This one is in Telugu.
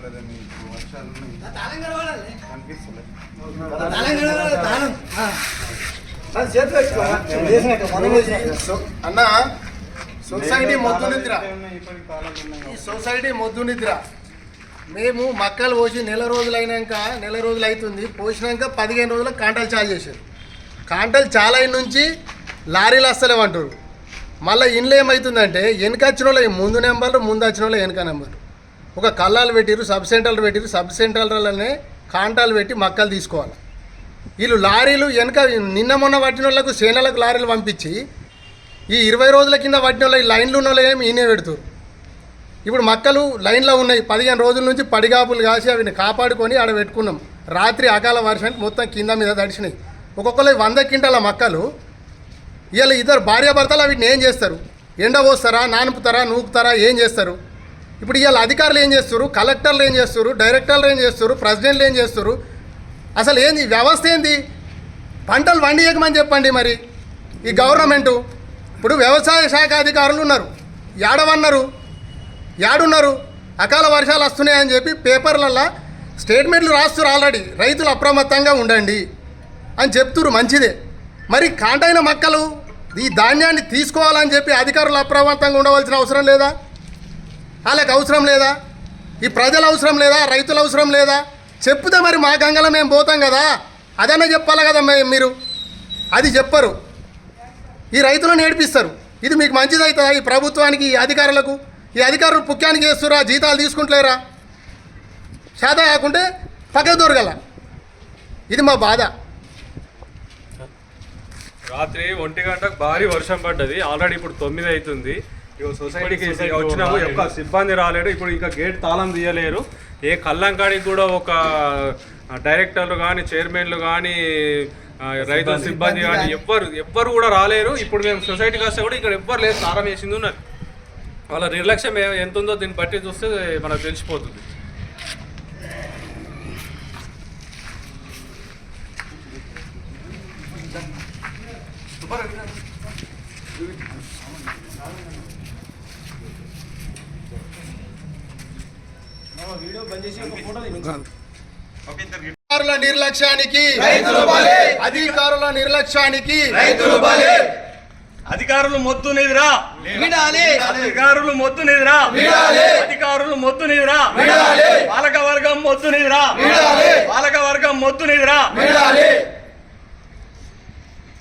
రాలేదని వర్షాలు అన్న సొసైటీ మొద్దు నిద్ర, ఈ సొసైటీ మొద్దు నిద్ర. మేము మక్కలు పోసి నెల రోజులు అవుతుంది, పోసినాక 15 రోజులకు కాంటాలు చాలు చేశారు. కాంటాలు చాలా నుంచి లారీలు వస్తలేమంటారు. మళ్ళీ ఇంట్లో ఏమవుతుందంటే వెనక వచ్చిన వాళ్ళు ముందు నెంబర్లు, ముందు వచ్చిన వాళ్ళు వెనక నెంబర్లు. ఒక కళ్ళాలు పెట్టిరు, సబ్ సెంటర్లనే కాంటాలు పెట్టి మక్కలు తీసుకోవాలి. వీళ్ళు లారీలు వెనక నిన్న మొన్న పట్టిన వాళ్ళకు సేనలకు లారీలు పంపించి ఈ 20 రోజుల కింద పట్టిన వాళ్ళు లైన్లు ఉన్న వాళ్ళు ఏమి ఈయనే పెడుతారు. ఇప్పుడు మక్కలు లైన్లో ఉన్నాయి. 15 రోజుల నుంచి పడిగాపులు కాసి అవిని కాపాడుకొని ఆడ పెట్టుకున్నాం. రాత్రి అకాల వర్షానికి మొత్తం కింద మీద తడిచినాయి. ఒక్కొక్కరు 100 క్వింటాల మక్కలు. ఇవాళ ఇద్దరు భార్యాభర్తలు వీటిని ఏం చేస్తారు? ఎండ పోస్తారా, నానుపుతారా, నూకుతారా, ఏం చేస్తారు? ఇప్పుడు ఇవాళ అధికారులు ఏం చేస్తారు? కలెక్టర్లు ఏం చేస్తారు? డైరెక్టర్లు ఏం చేస్తారు? ప్రెసిడెంట్లు ఏం చేస్తారు? అసలు ఏంది వ్యవస్థ? ఏంది? పంటలు పండియకమని చెప్పండి. మరి ఈ గవర్నమెంటు ఇప్పుడు వ్యవసాయ శాఖ అధికారులు ఉన్నారు, యాడున్నారు? అకాల వర్షాలు వస్తున్నాయని చెప్పి పేపర్లల్లో స్టేట్మెంట్లు రాస్తున్నారు. ఆల్రెడీ రైతులు అప్రమత్తంగా ఉండండి అని చెప్తున్నారు, మంచిదే. మరి కాంటైన మక్కలు ఈ ధాన్యాన్ని తీసుకోవాలని చెప్పి అధికారులు అప్రమత్తంగా ఉండవలసిన అవసరం లేదా? వాళ్ళకి అవసరం లేదా? ఈ ప్రజలు అవసరం లేదా? రైతులు అవసరం లేదా? చెప్తే మరి మా గంగలో మేము పోతాం కదా, అదన్నా చెప్పాలి కదా మీరు. అది చెప్పరు. ఈ రైతులను ఏడిపిస్తారు. ఇది మీకు మంచిది అవుతుందా? ఈ ప్రభుత్వానికి, ఈ అధికారులకు? ఈ అధికారులు పుక్యానికి చేస్తురా, జీతాలు తీసుకుంటలేరా? శాత కాకుంటే పక్కకు దొరకల. ఇది మా బాధ. రాత్రి 1 గంటకు భారీ వర్షం పడ్డది. ఆల్రెడీ ఇప్పుడు 9 అవుతుంది. సొసైటీకి వచ్చినాము, ఒక్క సిబ్బంది రాలేడు. ఇప్పుడు ఇంకా గేట్ తాళం తీయలేరు. ఏ కల్లంకాడికి కూడా ఒక డైరెక్టర్లు కానీ, చైర్మన్లు కానీ, రైతుల సిబ్బంది కానీ ఎవ్వరు కూడా రాలేరు. ఇప్పుడు మేము సొసైటీకి వస్తే కూడా ఇక్కడ ఎవ్వరు లేదు, తాళం వేసింది ఉన్నది. వాళ్ళ నిర్లక్ష్యం ఎంత ఉందో దీన్ని బట్టి చూస్తే మనకు తెలిసిపోతుంది. అధికారుల నిర్లక్ష్యానికి అధికారులు మొద్దు నిద్రా, అధికారులు మొద్దు నిద్రా, అధికారులు మొద్దు నిద్రా, పాలక వర్గం మొద్దు నిద్రా, పాలక వర్గం మొద్దు నిద్రా.